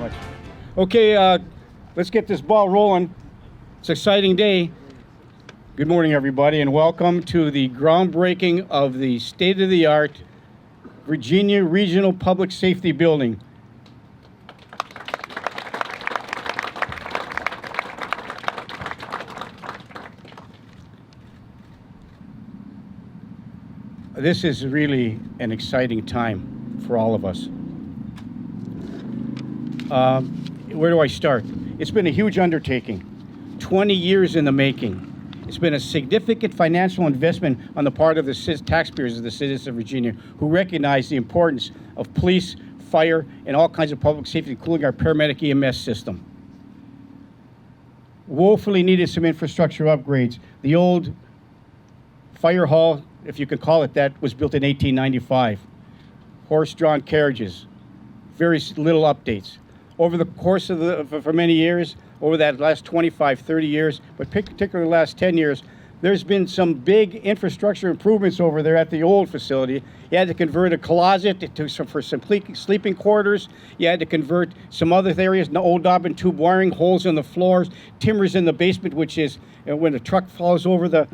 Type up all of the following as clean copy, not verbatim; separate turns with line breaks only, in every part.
much. Okay, let's get this ball rolling. It's an exciting day. Good morning, everybody, and welcome to the groundbreaking of the state-of-the-art Virginia Regional Public Safety Building. This is really an exciting time for all of us. Where do I start? It's been a huge undertaking, 20 years in the making. It's been a significant financial investment on the part of the taxpayers of the citizens of Virginia, who recognize the importance of police, fire, and all kinds of public safety, including our paramedic EMS system. Woefully needed some infrastructure upgrades. The old fire hall, if you could call it that, was built in 1895. Horse-drawn carriages, very little updates. Over the course of for many years, over that last 25, 30 years, but particularly the last 10 years, there's been some big infrastructure improvements over there at the old facility. You had to convert a closet for some sleeping quarters. You had to convert some other areas, old knob and tube wiring, holes in the floors, timbers in the basement, which is when a truck falls over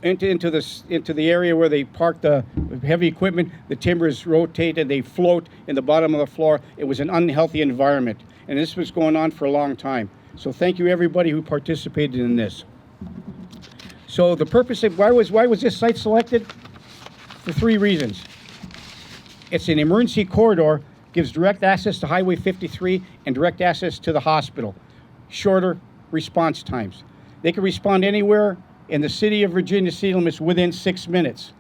into the area where they park the heavy equipment, the timbers rotate and they float in the bottom of the floor. It was an unhealthy environment, and this was going on for a long time. So thank you everybody who participated in this. So the purpose of why was this site selected? For three reasons. It's an emergency corridor, gives direct access to Highway 53 and direct access to the hospital. Shorter response times. They can respond anywhere in the city of Virginia city limits within 6 minutes.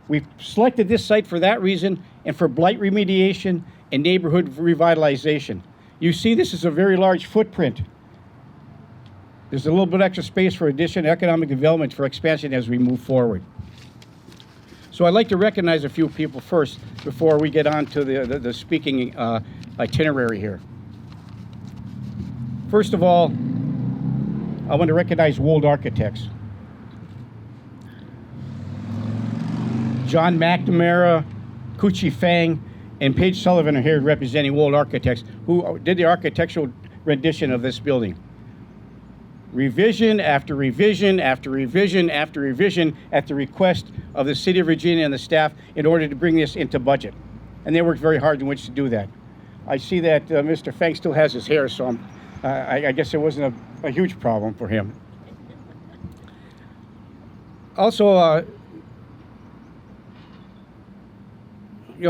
We've selected this site for that reason and for blight remediation and neighborhood revitalization. You see, this is a very large footprint. There's a little bit extra space for additional economic development for expansion as we move forward. So I'd like to recognize a few people first before we get on to the speaking itinerary here. First of all, I want to recognize Wold Architects. John McNamara, Kuchi Fang, and Paige Sullivan are here representing Wold Architects, who did the architectural rendition of this building. Revision after revision after revision after revision at the request of the City of Virginia and the staff in order to bring this into budget. And they worked very hard in which to do that. I see that Mr. Fang still has his hair, so I guess it wasn't a huge problem for him. Also,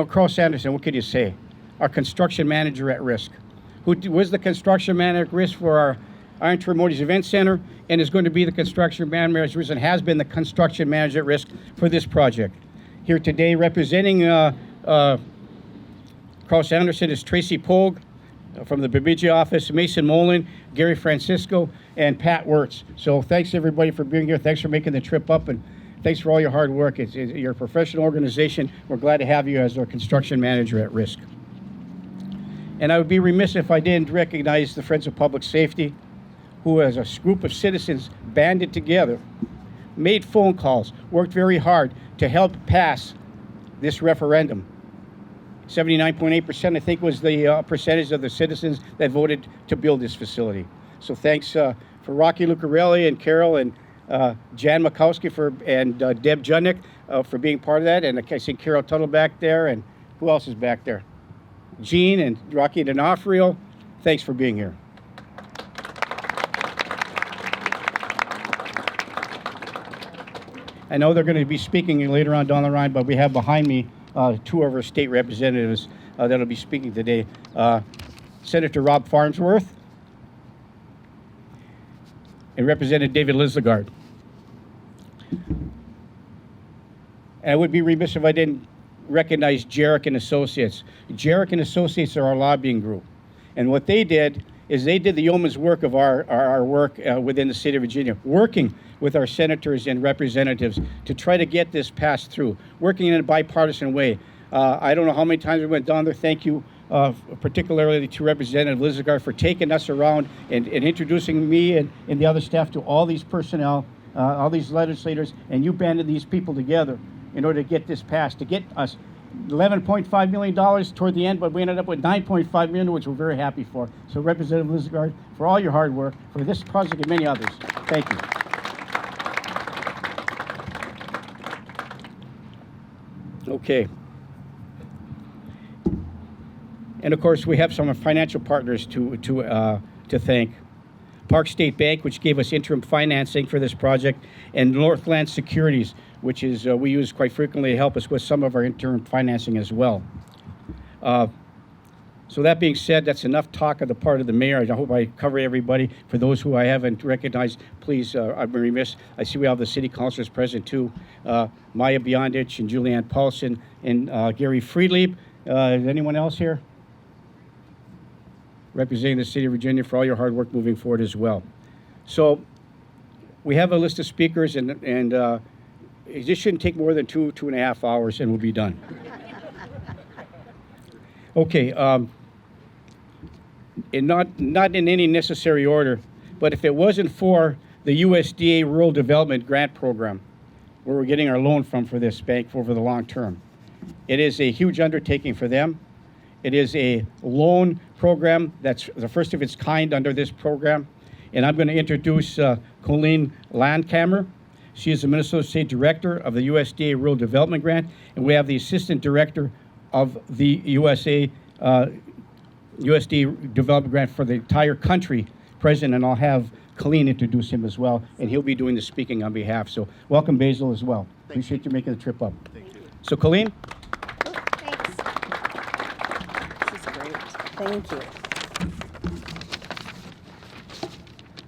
Carl Sanderson, what could you say? Our construction manager at risk, who was the construction manager at risk for our Ironton Motors Event Center and is going to be the construction manager at risk and has been the construction manager at risk for this project. Here today representing Carl Sanderson is Tracy Pogue from the Bemidji office, Mason Molin, Gary Francisco, and Pat Wirtz. So thanks everybody for being here. Thanks for making the trip up, and thanks for all your hard work. You're a professional organization. We're glad to have you as our construction manager at risk. And I would be remiss if I didn't recognize the Friends of Public Safety, who as a group of citizens banded together, made phone calls, worked very hard to help pass this referendum. 79.8%, I think, was the percentage of the citizens that voted to build this facility. So thanks for Rocky Lucarelli and Carol and Jan Makowski and Deb Judnick for being part of that. And I see Carol Tuttle back there. And who else is back there? Jean and Rocky D'Onofrio. Thanks for being here. I know they're going to be speaking later on down the line, but we have behind me two of our state representatives that'll be speaking today. Senator Rob Farnsworth and Representative David Lislegard. And I would be remiss if I didn't recognize Jarek and Associates. Jarek and Associates are our lobbying group. And what they did is they did the yeoman's work of our work within the state of Virginia, working with our senators and representatives to try to get this passed through, working in a bipartisan way. I don't know how many times we went down there. Thank you particularly to Representative Lislegard for taking us around and introducing me and the other staff to all these personnel, all these legislators, and you banded these people together in order to get this passed, to get us $11.5 million toward the end, but we ended up with $9.5 million, which we're very happy for. So Representative Lizgard, for all your hard work, for this project and many others, thank you. Okay. And of course, we have some financial partners to thank. Park State Bank, which gave us interim financing for this project, and Northland Securities, which is we use quite frequently to help us with some of our interim financing as well. So that being said, that's enough talk on the part of the mayor. I hope I cover everybody. For those who I haven't recognized, please, I'm remiss. I see we have the city councilors present too, Maya Beyondich and Julianne Paulson and Gary Friedlieb. Is anyone else here? Representing the city of Virginia for all your hard work moving forward as well. So we have a list of speakers, and this shouldn't take more than 2.5 hours, and we'll be done. Okay, and not in any necessary order, but if it wasn't for the USDA Rural Development Grant Program, where we're getting our loan from for this bank over the long term, it is a huge undertaking for them. It is a loan program that's the first of its kind under this program. And I'm going to introduce Colleen Landkamer. She is the Minnesota State Director of the USDA Rural Development Grant. And we have the Assistant Director of the USDA Development Grant for the entire country present. And I'll have Colleen introduce him as well. And he'll be doing the speaking on behalf. So welcome, Basil, as well. Appreciate you making the trip up.
Thank you.
So Colleen?
Thank you.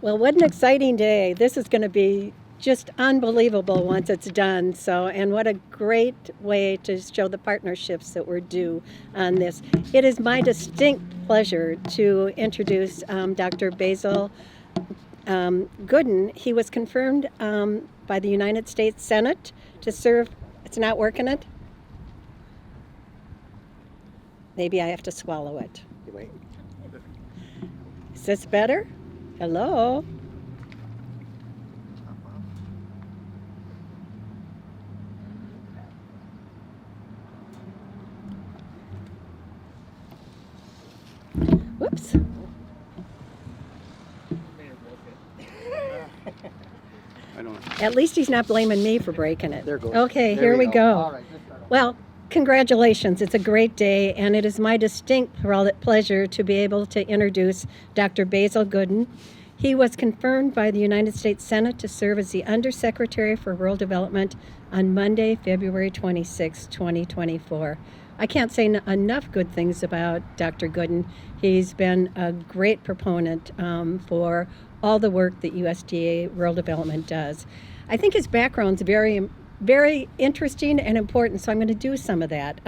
Well, what an exciting day. This is going to be just unbelievable once it's done. So, and what a great way to show the partnerships that we're due on this. It is my distinct pleasure to introduce Dr. Basil Gooden. He was confirmed by the United States Senate to serve. It's not working it? Maybe I have to swallow it.
Wait.
Is this better? Hello? Whoops.
I don't know.
At least he's not blaming me for breaking it.
There goes.
Okay,
There
here we go.
All right.
Well, congratulations. It's a great day, and it is my distinct pleasure to be able to introduce Dr. Basil Gooden. He was confirmed by the United States Senate to serve as the Undersecretary for Rural Development on Monday, February 26, 2024. I can't say enough good things about Dr. Gooden. He's been a great proponent for all the work that USDA Rural Development does. I think his background's very interesting and important, so I'm going to do some of that.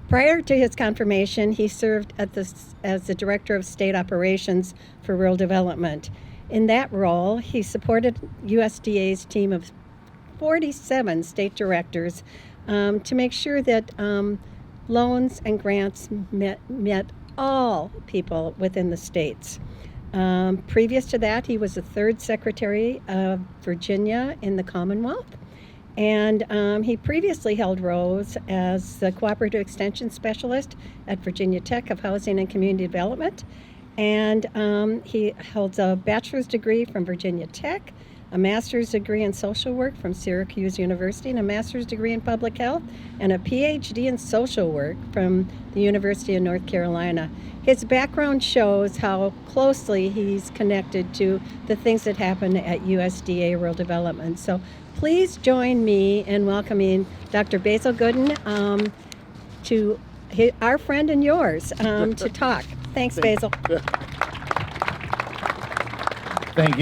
Prior to his confirmation, he served as the Director of State Operations for Rural Development. In that role, he supported USDA's team of 47 state directors to make sure that loans and grants met all people within the states. Previous to that, he was the third Secretary of Virginia in the Commonwealth. And he previously held roles as the Cooperative Extension Specialist at Virginia Tech of Housing and Community Development. And he holds a bachelor's degree from Virginia Tech, a master's degree in social work from Syracuse University, and a master's degree in public health, and a PhD in social work from the University of North Carolina. His background shows how closely he's connected to the things that happen at USDA Rural Development. So please join me in welcoming Dr. Basil Gooden to our friend and yours to talk. Thanks, Basil.
Thank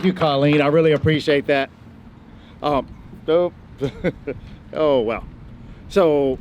you, Colleen. I really appreciate that. Oh well. So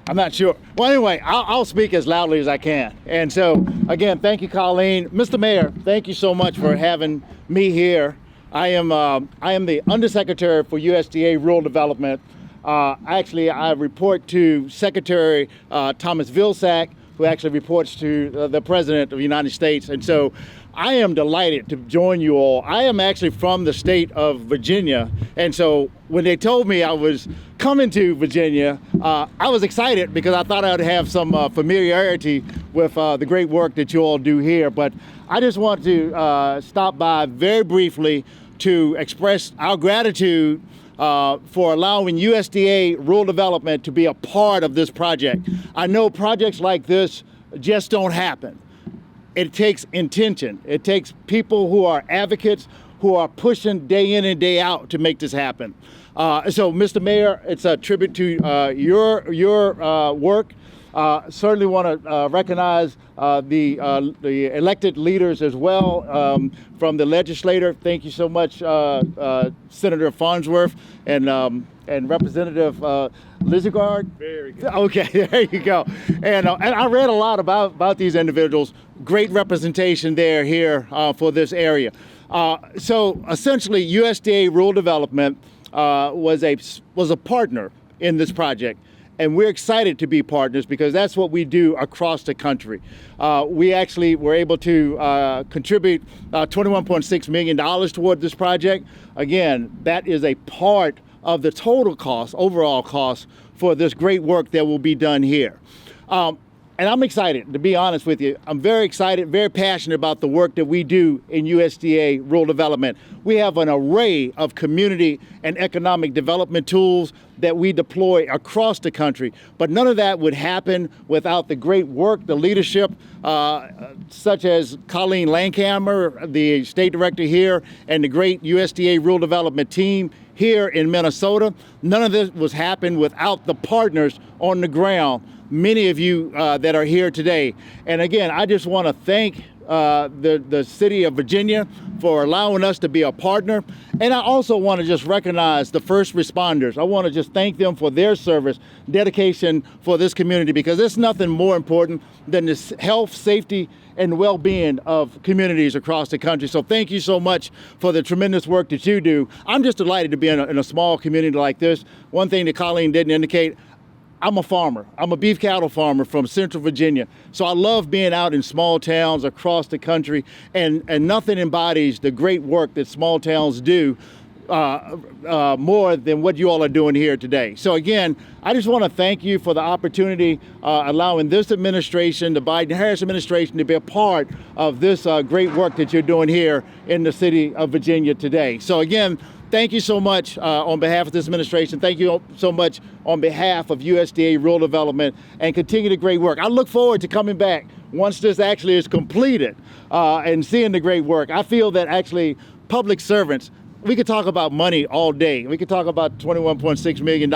I'm not sure. Well, anyway, I'll speak as loudly as I can. And so again, thank you, Colleen. Mr. Mayor, thank you so much for having me here. I am the Undersecretary for USDA Rural Development. Actually, I report to Secretary Thomas Vilsack, who actually reports to the President of the United States. And so I am delighted to join you all. I am actually from the state of Virginia, and so when they told me I was coming to Virginia, I was excited because I thought I'd have some familiarity with the great work that you all do here. But I just want to stop by very briefly to express our gratitude for allowing USDA Rural Development to be a part of this project. I know projects like this just don't happen. It takes intention. It takes people who are advocates, who are pushing day in and day out to make this happen. So, Mr. Mayor, it's a tribute to your work. Certainly want to recognize the elected leaders as well from the legislature. Thank you so much, Senator Farnsworth and Representative Lizagard. Very good. Okay, there you go. And I read a lot about these individuals. Great representation here for this area. So essentially, USDA Rural Development was a partner in this project. And we're excited to be partners because that's what we do across the country. We actually were able to contribute $21.6 million toward this project. Again, that is a part of the total cost, overall cost for this great work that will be done here. And I'm excited, to be honest with you. I'm very excited, very passionate about the work that we do in USDA Rural Development. We have an array of community and economic development tools that we deploy across the country. But none of that would happen without the great work, the leadership, such as Colleen Lankhammer, the state director here, and the great USDA Rural Development team here in Minnesota. None of this was happen without the partners on the ground, many of you that are here today. And again, I just want to thank the city of Virginia for allowing us to be a partner. And I also want to just recognize the first responders. I want to just thank them for their service, dedication for this community, because there's nothing more important than the health, safety, and well-being of communities across the country. So thank you so much for the tremendous work that you do. I'm just delighted to be in a small community like this. One thing that Colleen didn't indicate, I'm a farmer. I'm a beef cattle farmer from Central Virginia. So I love being out in small towns across the country, and nothing embodies the great work that small towns do more than what you all are doing here today. So again, I just want to thank you for the opportunity, allowing this administration, the Biden-Harris administration, to be a part of this great work that you're doing here in the city of Virginia today. So again, thank you so much on behalf of this administration. Thank you so much on behalf of USDA Rural Development, and continue the great work. I look forward to coming back once this actually is completed and seeing the great work. I feel that actually public servants, we could talk about money all day. We could talk about $21.6 million,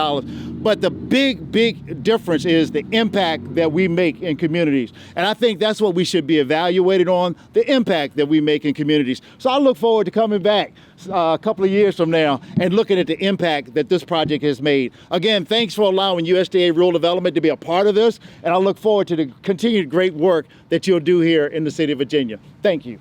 but the big difference is the impact that we make in communities. And I think that's what we should be evaluated on, the impact that we make in communities. So I look forward to coming back a couple of years from now and looking at the impact that this project has made. Again, thanks for allowing USDA Rural Development to be a part of this, and I look forward to the continued great work that you'll do here in the city of Virginia. Thank you.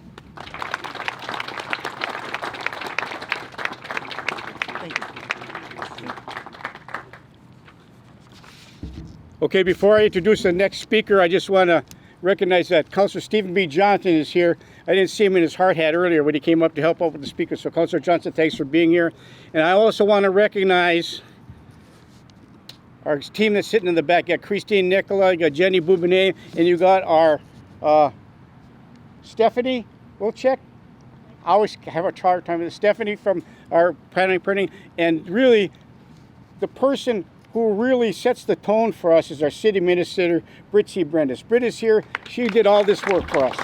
Okay, before I introduce the next speaker, I just want to recognize that Councilor Stephen B. Johnson is here. I didn't see him in his hard hat earlier when he came up to help out with the speaker. So Councilor Johnson, thanks for being here. And I also want to recognize our team that's sitting in the back. You got Christine Nicola, you got Jenny Boubinet, and you got our Stephanie Wilczek. I always have a hard time with Stephanie from our printing. And really, the person who really sets the tone for us is our city administrator, Britt C. Brendis. Britt is here. She did all this work for us.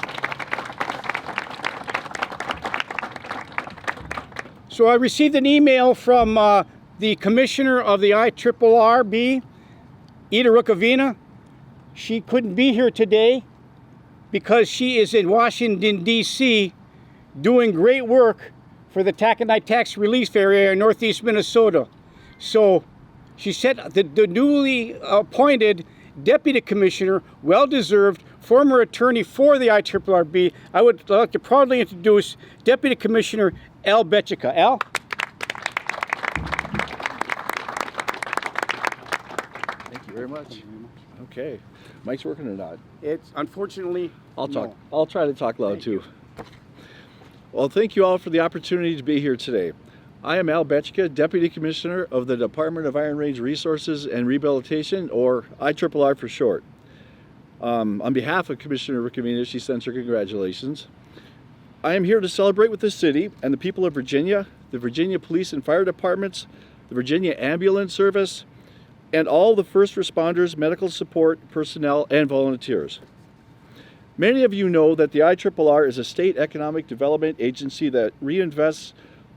So I received an email from the commissioner of the IRRB, Ida Rukavina. She couldn't be here today because she is in Washington, D.C. doing great work for the Taconite Tax Relief Area in northeast Minnesota. So she said the newly appointed deputy commissioner, well-deserved, former attorney for the IRRB, I would like to proudly introduce Deputy Commissioner Al Betchika. Al?
Thank you very much. Okay. Mike's working or not?
It's unfortunately,
I'll talk.
no.
I'll try to talk loud
Thank
too.
you.
Well, thank you all for the opportunity to be here today. I am Al Betchka, Deputy Commissioner of the Department of Iron Range Resources and Rehabilitation, or IRRR for short. On behalf of Commissioner Rickamina, she sends her congratulations. I am here to celebrate with the city and the people of Virginia, the Virginia Police and Fire Departments, the Virginia Ambulance Service, and all the first responders, medical support personnel, and volunteers. Many of you know that the IRRR is a state economic development agency that reinvests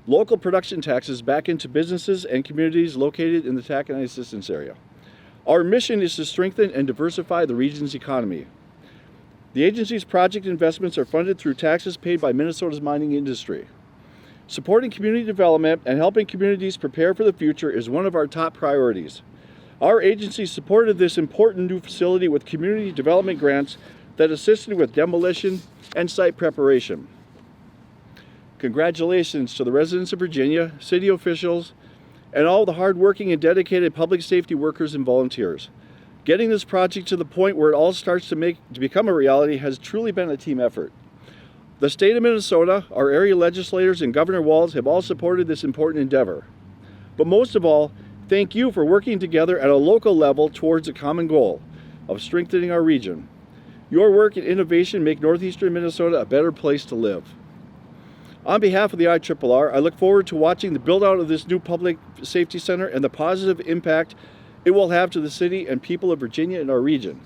local production taxes back into businesses and communities located in the Taconite Assistance Area. Our mission is to strengthen and diversify the region's economy. The agency's project investments are funded through taxes paid by Minnesota's mining industry. Supporting community development and helping communities prepare for the future is one of our top priorities. Our agency supported this important new facility with community development grants that assisted with demolition and site preparation. Congratulations to the residents of Virginia, city officials, and all the hardworking and dedicated public safety workers and volunteers. Getting this project to the point where it all starts to become a reality has truly been a team effort. The state of Minnesota, our area legislators, and Governor Walz have all supported this important endeavor. But most of all, thank you for working together at a local level towards a common goal of strengthening our region. Your work and innovation make northeastern Minnesota a better place to live. On behalf of the IRRR, I look forward to watching the build-out of this new public safety center and the positive impact it will have to the city and people of Virginia and our region.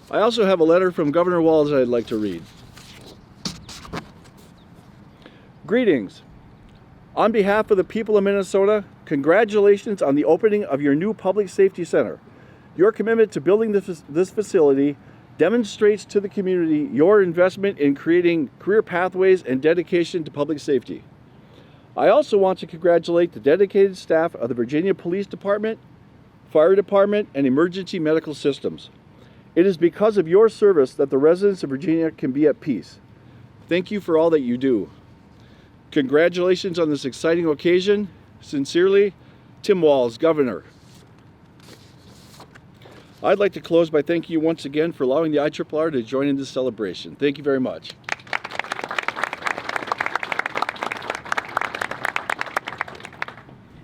I also have a letter from Governor Walz that I'd like to read. Greetings. On behalf of the people of Minnesota, congratulations on the opening of your new public safety center. Your commitment to building this facility demonstrates to the community your investment in creating career pathways and dedication to public safety. I also want to congratulate the dedicated staff of the Virginia Police Department, Fire Department, and Emergency Medical Systems. It is because of your service that the residents of Virginia can be at peace. Thank you for all that you do. Congratulations on this exciting occasion. Sincerely, Tim Walz, Governor. I'd like to close by thanking you once again for allowing the IRRR to join in this celebration. Thank you very much.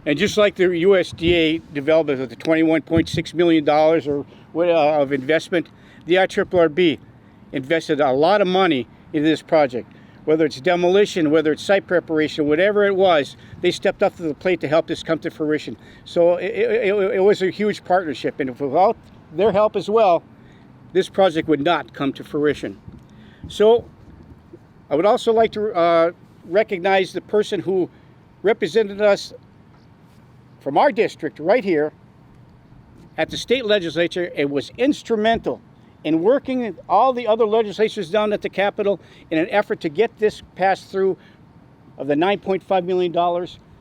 And just like the USDA development of the $21.6 million of investment, the IRRB invested a lot of money into this project. Whether it's demolition, whether it's site preparation, whatever it was, they stepped up to the plate to help this come to fruition. So it was a huge partnership, and without their help as well, this project would not come to fruition. So I would also like to recognize the person who represented us from our district right here at the state legislature and was instrumental in working with all the other legislatures down at the Capitol in an effort to get this passed through of the $9.5 million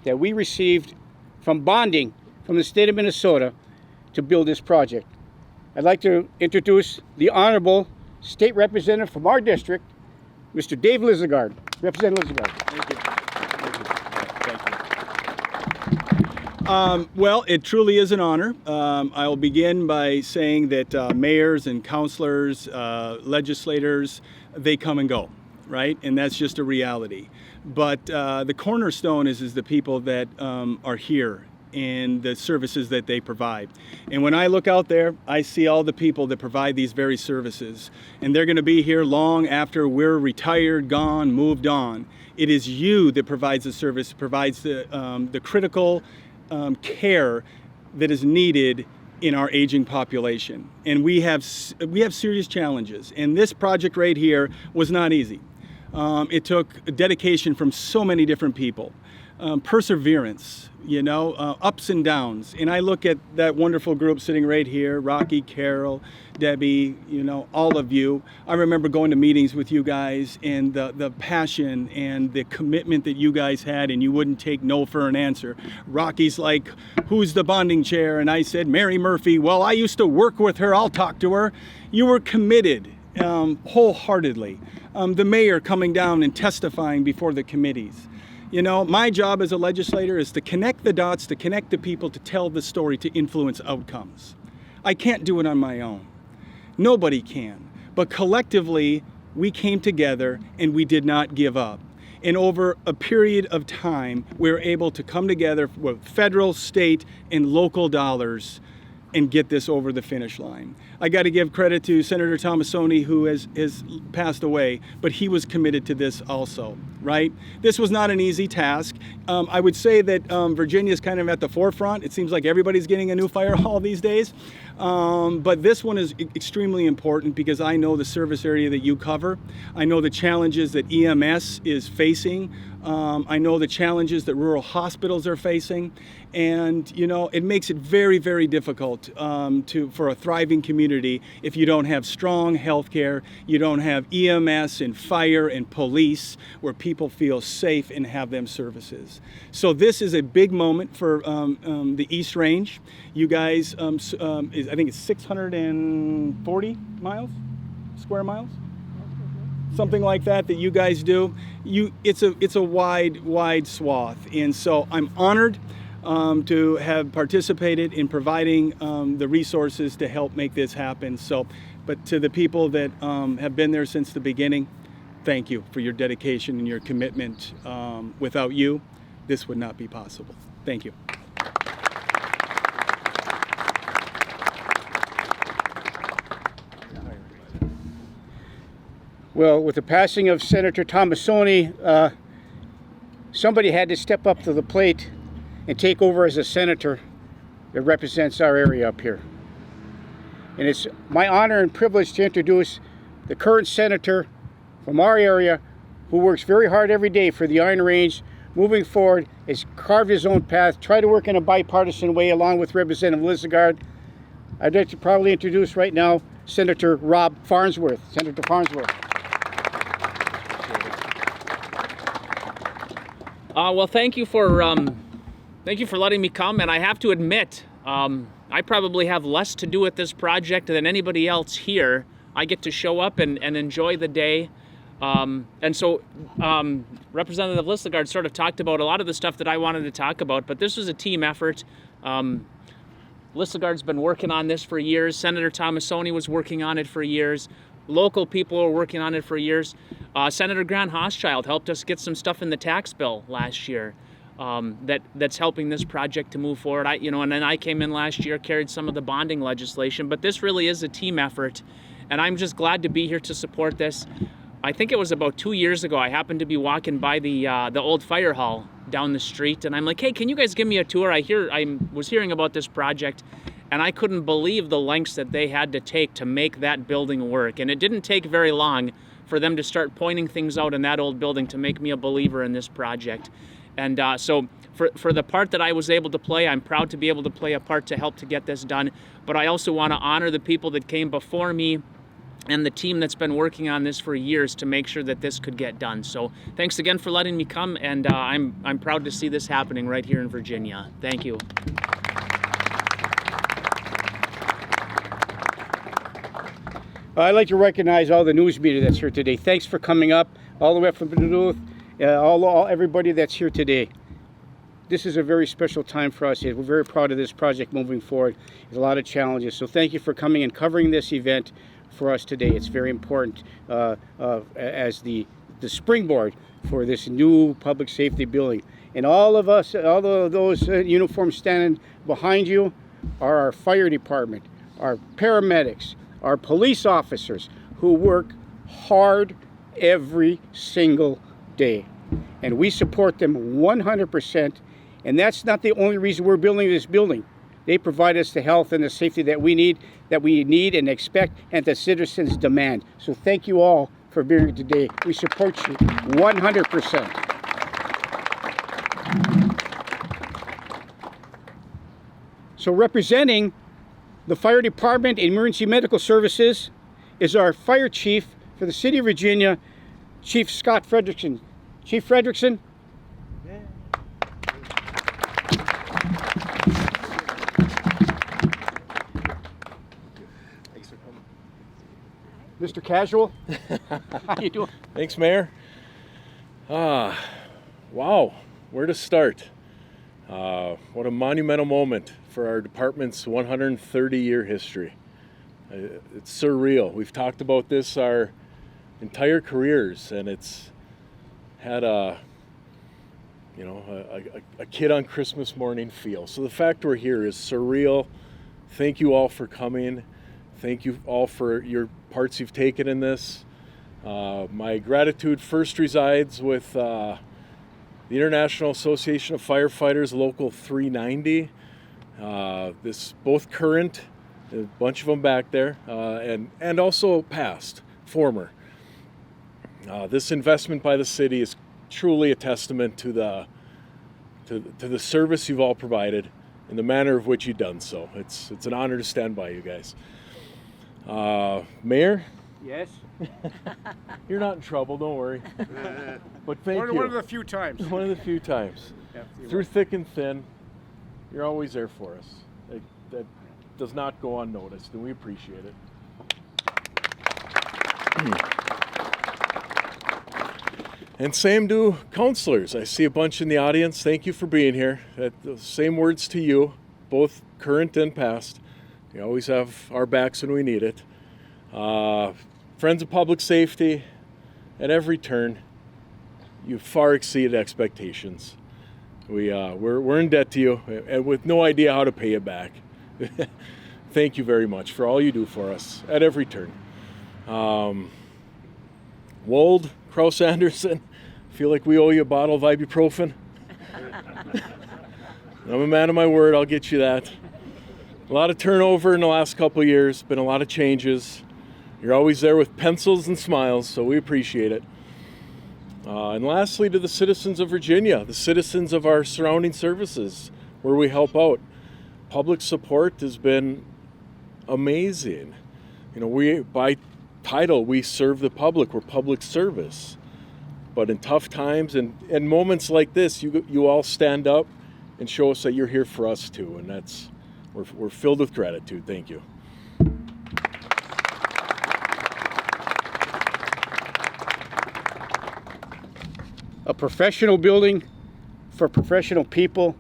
that we received from bonding from the state of Minnesota to build this project. I'd like to introduce the Honorable State Representative from our district, Mr. Dave Lizagard. Representative Lizagard.
Thank you. Well, it truly is an honor. I will begin by saying that mayors and councilors, legislators, they come and go, right? And that's just a reality. But the cornerstone is the people that are here and the services that they provide. And when I look out there, I see all the people that provide these very services. And they're going to be here long after we're retired, gone, moved on. It is you that provides the service, provides the critical care that is needed in our aging population. And we have serious challenges. And this project right here was not easy. It took dedication from so many different people, perseverance, ups and downs. And I look at that wonderful group sitting right here, Rocky, Carol, Debbie, all of you. I remember going to meetings with you guys and the passion and the commitment that you guys had, and you wouldn't take no for an answer. Rocky's like, who's the bonding chair? And I said, Mary Murphy. Well, I used to work with her. I'll talk to her. You were committed wholeheartedly. The mayor coming down and testifying before the committees. My job as a legislator is to connect the dots, to connect the people, to tell the story, to influence outcomes. I can't do it on my own. Nobody can. But collectively, we came together and we did not give up. And over a period of time, we were able to come together with federal, state, and local dollars and get this over the finish line. I got to give credit to Senator Tomassoni, who has passed away, but he was committed to this also, right? This was not an easy task. I would say that Virginia is kind of at the forefront. It seems like everybody's getting a new fire hall these days. But this one is extremely important because I know the service area that you cover. I know the challenges that EMS is facing. I know the challenges that rural hospitals are facing. And, you know, it makes it very, very difficult for a thriving community if you don't have strong health care, you don't have EMS and fire and police where people feel safe and have them services. So this is a big moment for the East Range. You guys, I think it's 640 square miles? Something like that you guys do. It's a wide swath. And so I'm honored to have participated in providing the resources to help make this happen. So, but to the people that have been there since the beginning, thank you for your dedication and your commitment. Without you, this would not be possible. Thank you.
Well, with the passing of Senator Tomassoni, somebody had to step up to the plate and take over as a senator that represents our area up here. And it's my honor and privilege to introduce the current senator from our area who works very hard every day for the Iron Range, moving forward, has carved his own path, tried to work in a bipartisan way along with Representative Lisagard. I'd like to proudly introduce right now Senator Rob Farnsworth. Senator Farnsworth.
Well, thank you for letting me come, and I have to admit, I probably have less to do with this project than anybody else here. I get to show up and enjoy the day. And so Representative Lisagard sort of talked about a lot of the stuff that I wanted to talk about, but this was a team effort. Lisagard's been working on this for years. Senator Tomassoni was working on it for years. Local people were working on it for years. Senator Grant Hochschild helped us get some stuff in the tax bill last year that's helping this project to move forward. And then I came in last year, carried some of the bonding legislation, but this really is a team effort, and I'm just glad to be here to support this. I think it was about 2 years ago, I happened to be walking by the old fire hall down the street, and I'm like, hey, can you guys give me a tour? I was hearing about this project, and I couldn't believe the lengths that they had to take to make that building work. And it didn't take very long for them to start pointing things out in that old building to make me a believer in this project. And so for the part that I was able to play, I'm proud to be able to play a part to help to get this done. But I also want to honor the people that came before me and the team that's been working on this for years to make sure that this could get done. So thanks again for letting me come, and I'm proud to see this happening right here in Virginia. Thank you.
I'd like to recognize all the news media that's here today. Thanks for coming up, all the way from Duluth, everybody that's here today. This is a very special time for us. We're very proud of this project moving forward. There's a lot of challenges. So thank you for coming and covering this event for us today. It's very important as the springboard for this new public safety building. And all of us, all of those uniforms standing behind you are our fire department, our paramedics, our police officers who work hard every single day. And we support them 100%. And that's not the only reason we're building this building. They provide us the health and the safety that we need and expect, and that citizens demand. So thank you all for being here today. We support you 100%. So representing the Fire Department and Emergency Medical Services is our Fire Chief for the City of Virginia, Chief Scott Fredrickson. Chief Fredrickson. Mr. Casual, how you doing?
Thanks, Mayor. Wow, where to start? What a monumental moment for our department's 130-year history. It's surreal. We've talked about this our entire careers, and it's had a kid on Christmas morning feel. So the fact we're here is surreal. Thank you all for coming. Thank you all for your parts you've taken in this. My gratitude first resides with the International Association of Firefighters Local 390. This both current, a bunch of them back there, and also past, former. This investment by the city is truly a testament to the service you've all provided and the manner of which you've done so. It's an honor to stand by you guys. Mayor,
Yes?
you're not in trouble, don't worry. But thank you.
One of the few times.
One of the few times.
Yeah,
Through thick and thin, you're always there for us. That does not go unnoticed, and we appreciate it. And same to counselors. I see a bunch in the audience. Thank you for being here. The same words to you, both current and past. You always have our backs when we need it. Friends of Public Safety, at every turn, you far exceeded expectations. We're in debt to you, and with no idea how to pay it back. Thank you very much for all you do for us at every turn. Wold, Kraus Anderson, feel like we owe you a bottle of ibuprofen. I'm a man of my word, I'll get you that. A lot of turnover in the last couple of years, been a lot of changes. You're always there with pencils and smiles, so we appreciate it. And lastly, to the citizens of Virginia, the citizens of our surrounding services where we help out. Public support has been amazing. By title, we serve the public. We're public service. But in tough times and moments like this, you all stand up and show us that you're here for us too. And we're filled with gratitude. Thank you.
A professional building for professional people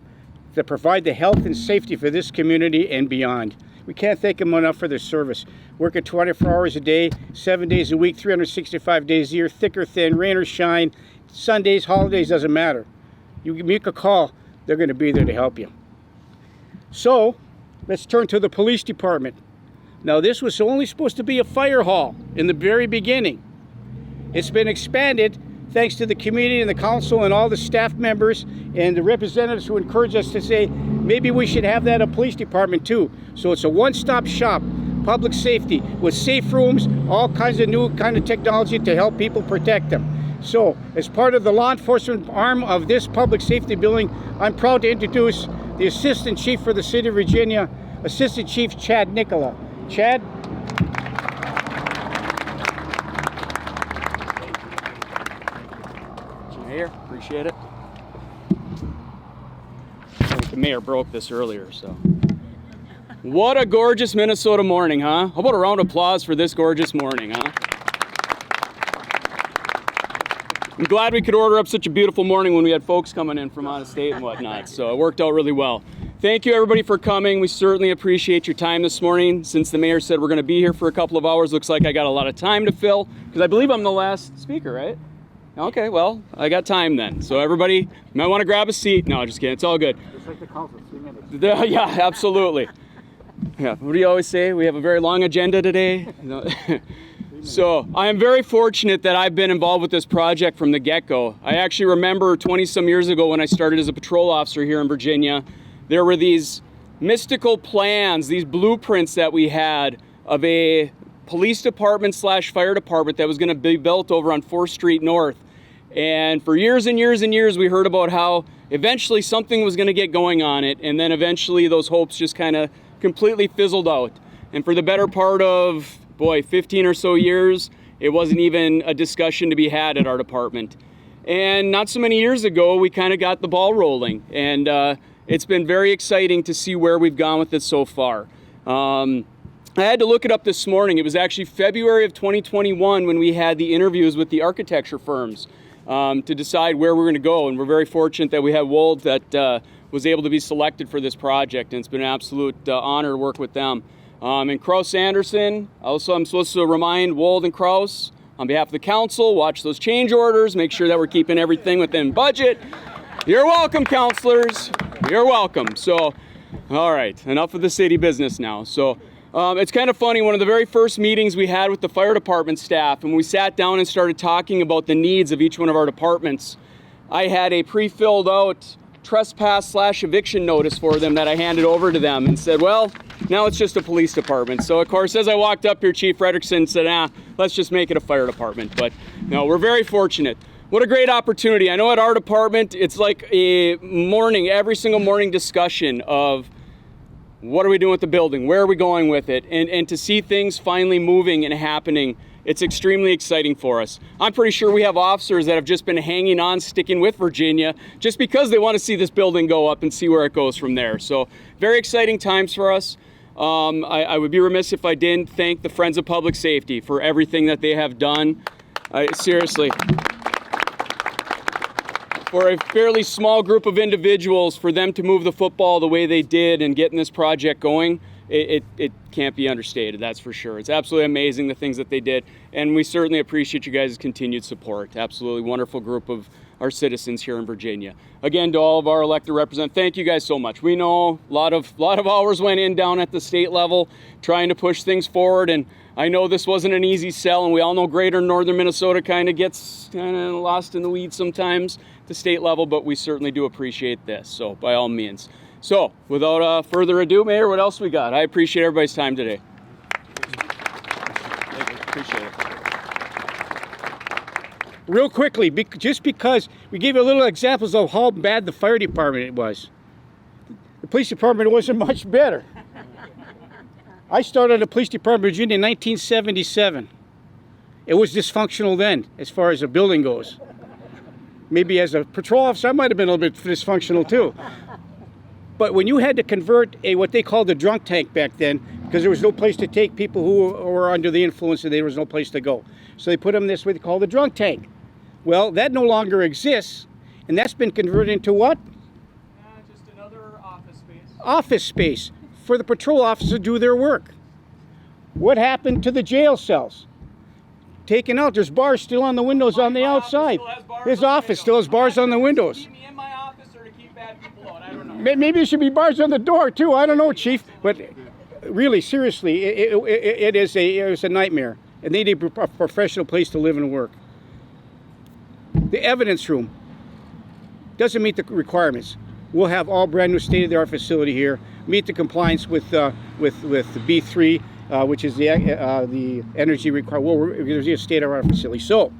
that provide the health and safety for this community and beyond. We can't thank them enough for their service. Working 24 hours a day, 7 days a week, 365 days a year, thick or thin, rain or shine, Sundays, holidays, doesn't matter. You make a call, they're going to be there to help you. So, let's turn to the police department. Now, this was only supposed to be a fire hall in the very beginning. It's been expanded thanks to the community and the council and all the staff members and the representatives who encouraged us to say, maybe we should have that a police department too. So it's a one-stop shop, public safety, with safe rooms, all kinds of new kind of technology to help people protect them. So, as part of the law enforcement arm of this public safety building, I'm proud to introduce the Assistant Chief for the City of Virginia, Assistant Chief Chad Nicola. Chad?
Mayor, appreciate it. The mayor broke this earlier, so. What a gorgeous Minnesota morning, huh? How about a round of applause for this gorgeous morning, huh? I'm glad we could order up such a beautiful morning when we had folks coming in from out of state and whatnot, so it worked out really well. Thank you everybody for coming. We certainly appreciate your time this morning. Since the mayor said we're going to be here for a couple of hours, looks like I got a lot of time to fill, because I believe I'm the last speaker, right? Okay, well, I got time then. So everybody might want to grab a seat. No, just kidding. It's all good.
Just like the council, 3 minutes.
Yeah, absolutely. Yeah, what do you always say? We have a very long agenda today. No. So I am very fortunate that I've been involved with this project from the get-go. I actually remember 20-some years ago when I started as a patrol officer here in Virginia, there were these mystical plans, these blueprints that we had of a police department / fire department that was going to be built over on 4th Street North. And for years and years and years, we heard about how eventually something was going to get going on it, and then eventually those hopes just kind of completely fizzled out. And for the better part of, 15 or so years, it wasn't even a discussion to be had at our department. And not so many years ago, we kind of got the ball rolling, and it's been very exciting to see where we've gone with it so far. I had to look it up this morning. It was actually February of 2021 when we had the interviews with the architecture firms to decide where we're going to go. And we're very fortunate that we had Wold that was able to be selected for this project. And it's been an absolute honor to work with them. And Kraus Anderson, also I'm supposed to remind Wold and Kraus, on behalf of the council, watch those change orders, make sure that we're keeping everything within budget. You're welcome, councilors. You're welcome. So, all right, enough of the city business now. So, it's kind of funny, one of the very first meetings we had with the fire department staff, and we sat down and started talking about the needs of each one of our departments, I had a pre-filled out trespass/eviction notice for them that I handed over to them and said, well, now it's just a police department. So of course, as I walked up here, Chief Frederickson said, let's just make it a fire department. But no, we're very fortunate. What a great opportunity. I know at our department, it's like a morning, every single morning discussion of what are we doing with the building? Where are we going with it? And to see things finally moving and happening, it's extremely exciting for us. I'm pretty sure we have officers that have just been hanging on, sticking with Virginia, just because they want to see this building go up and see where it goes from there. So very exciting times for us. I would be remiss if I didn't thank the Friends of Public Safety for everything that they have done. Seriously. For a fairly small group of individuals, for them to move the football the way they did and getting this project going, it can't be understated, that's for sure. It's absolutely amazing the things that they did, and we certainly appreciate you guys' continued support. Absolutely wonderful group of our citizens here in Virginia. Again, to all of our elected representatives, thank you guys so much. We know a lot of hours went in down at the state level trying to push things forward, and I know this wasn't an easy sell, and we all know greater northern Minnesota kind of gets lost in the weeds sometimes at the state level, but we certainly do appreciate this, so by all means. So, without further ado, Mayor, what else we got? I appreciate everybody's time today. Appreciate it.
Real quickly, just because we gave you a little examples of how bad the fire department was. The police department wasn't much better. I started the police department in Virginia in 1977. It was dysfunctional then, as far as a building goes. Maybe as a patrol officer, I might have been a little bit dysfunctional too. But when you had to convert what they called a drunk tank back then, because there was no place to take people who were under the influence and there was no place to go. So they put them this way called the drunk tank. Well, that no longer exists, and that's been converted into what?
Just another office space.
Office space for the patrol officers to do their work. What happened to the jail cells? Taken out. There's bars still on the windows on the outside. His office still has bars on the windows.
Keep me in my office or to keep bad people out, I don't know.
Maybe there should be bars on the door too. I don't know, Chief. But really, seriously, it is a nightmare. And they need a professional place to live and work. The evidence room doesn't meet the requirements. We'll have all brand new state-of-the-art facility here. Meet the compliance with B3, which is the energy requirement. Well, there's a state-of-the-art facility. So.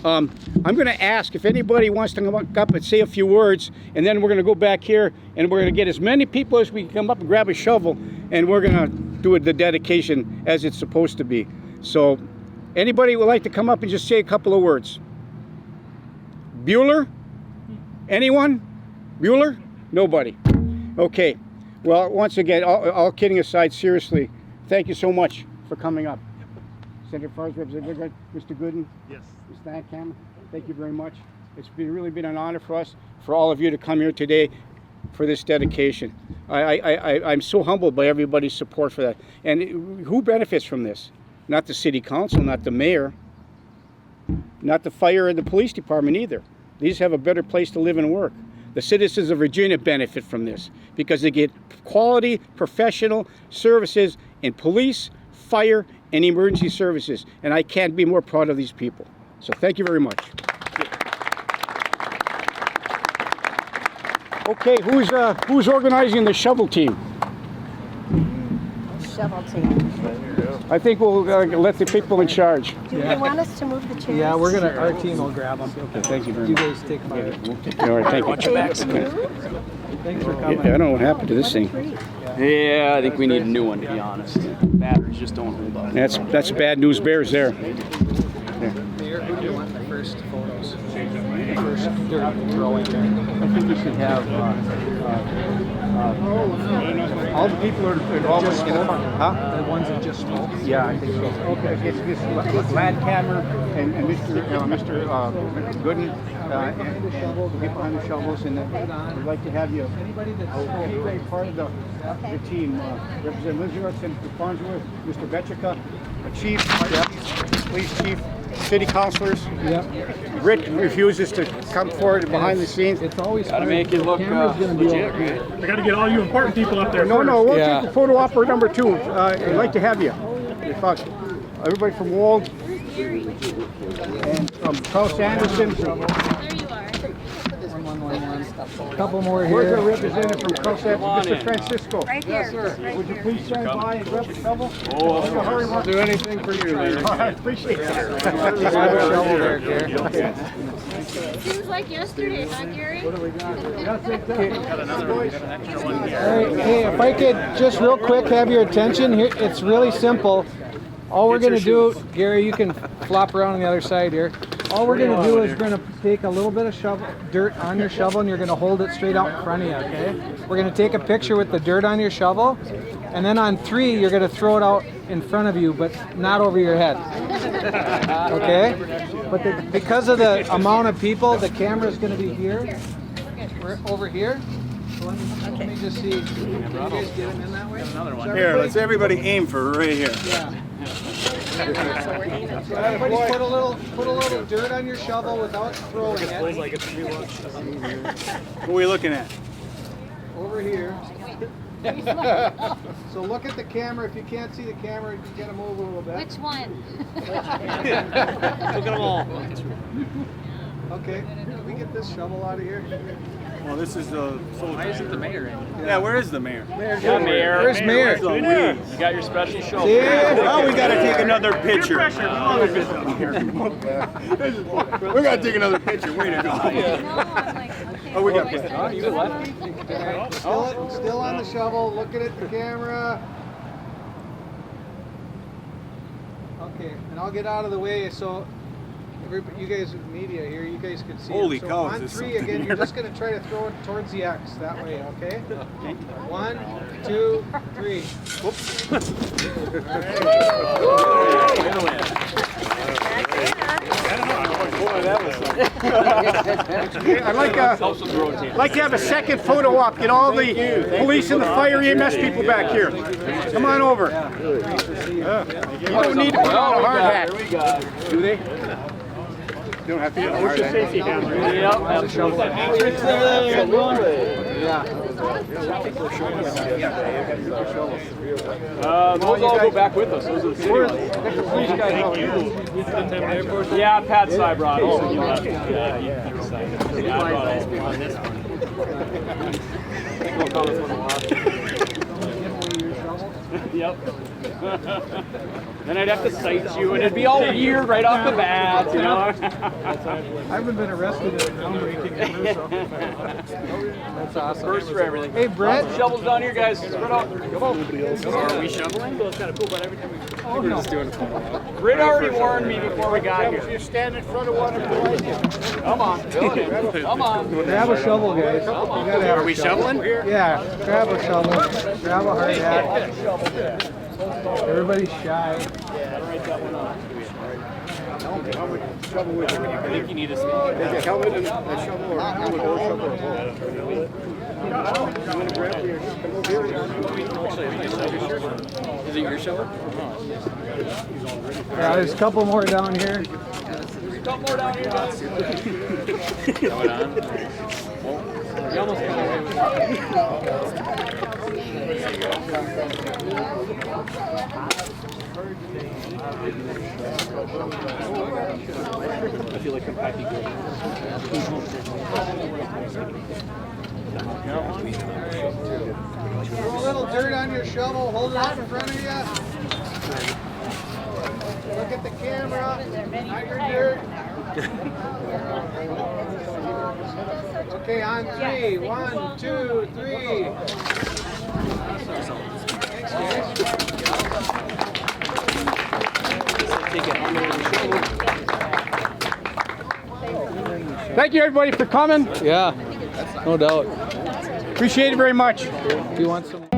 I'm going to ask if anybody wants to come up and say a few words, and then we're going to go back here and we're going to get as many people as we can come up and grab a shovel, and we're going to do the dedication as it's supposed to be. So anybody would like to come up and just say a couple of words? Bueller? Anyone? Bueller? Nobody. Okay. Well, once again, all kidding aside, seriously, thank you so much for coming up. Senator Farrs, Representative Mr. Gooden.
Yes.
Mr. Hankham, thank you very much. It's really been an honor for us, for all of you to come here today for this dedication. I'm so humbled by everybody's support for that. And who benefits from this? Not the city council, not the mayor, not the fire or the police department either. These have a better place to live and work. The citizens of Virginia benefit from this because they get quality professional services in police, fire, and emergency services. And I can't be more proud of these people. So thank you very much. Okay, who's organizing the shovel team?
Shovel team.
I think we'll let the people in charge.
Do you want us to move the chairs?
Yeah, our team will grab them.
Okay, thank you very
You
much.
guys take them out.
All right, thank you.
Thanks for
Yeah,
coming.
I don't know what happened to this thing.
Yeah, I think we need a new one, to be honest. Batteries just don't hold up.
That's bad news bears there.
Mayor, who do you want the first photos? The first dirt throwing there.
I think we should have all the people are involved with the huh?
The ones that just spoke.
Yeah, I think so. Okay, it's this Ladkammer and Mr. Gooden and the people behind the shovels, and we'd like to have you everybody part of the team. Representative Lizard, Senator Farnsworth, Mr. Betchika, Chief, Police Chief, city councilors. Rick refuses to come forward behind the scenes.
It's always
Gotta make it look legit, right?
I got to get all you important people up there.
No, no, we'll
Yeah.
take the photo op for number 2. I'd like to have you. Everybody from Wold and from Klaus Anderson.
A couple more
Where's our
here.
representative from Klaus Anderson? Mr. Francisco.
Right here.
Would you please stand by and grab a shovel?
I'll do anything for you later.
I appreciate it.
Grab a shovel there, Gary.
Seems like yesterday, huh, Gary?
Hey, if I could just real quick have your attention here, it's really simple. All we're gonna do, Gary, you can flop around on the other side here. All we're gonna do is we're gonna take a little bit of dirt on your shovel and you're gonna hold it straight out in front of you, okay? We're gonna take a picture with the dirt on your shovel, and then on 3, you're gonna throw it out in front of you, but not over your head. Okay? But because of the amount of people, the camera's gonna be here. We're over here. So let me just see. Can you guys get them in that way?
Here, let's everybody aim for right here.
Yeah. So everybody put a little dirt on your shovel without throwing it.
What are we looking at?
Over here. So look at the camera. If you can't see the camera, you gotta move a little bit.
Which one?
Look at them all.
Okay. Can we get this shovel out of here?
Well, this is the.
Why isn't the mayor in?
Yeah, where is the mayor?
Yeah, Mayor.
Where's Mayor?
You got your special show.
Now we gotta take another picture.
We got to take another picture. Way to go.
No, I'm like, okay.
Oh, we got
Oh, you lefty?
Still on the shovel, looking at the camera. Okay, and I'll get out of the way so you guys with media here, you guys can see.
Holy
it. So
cow, is
on
this
3
something
again,
here?
you're just gonna try to throw it towards the X that way, okay? 1, 2, 3.
I'd like to have a second photo op. Get all the police and the fire EMS people back here. Come on over. You don't need to put on a hard hat. Do they? You don't have to. Where's the safety camera?
Those all go back with us. Those are the city ones. Yeah, Pat Cybron. Yep. Then I'd have to cite you, and it'd be all weird right off the bat, you know.
I haven't been arrested in groundbreaking ever, so that's awesome.
First for everything.
Hey, Brett.
Shovels down here, guys. Spread out. Come on.
Are we shoveling? It's kind of cool, but every time we're just doing a photo.
Britt already warned me before we got here.
You stand in front of one of them.
Come on. Come on.
Grab a shovel, guys. You gotta have a shovel.
Shoveling?
Yeah, grab a shovel. Grab a hard hat. Everybody's shy.
I think you need a
Helmet and a shovel or helmet or shovel.
Is it your shovel?
Yeah, there's a couple more down here.
Come more down here, guys.
Going on?
You almost got away with
I feel like I'm happy good.
Throw a little dirt on your shovel. Hold it out in front of you. Look at the camera. Not your dirt. Okay, on 3. 1, 2, 3. Thanks, guys.
Thank you, everybody, for coming.
Yeah, no doubt.
Appreciate it very much.
Do you want some?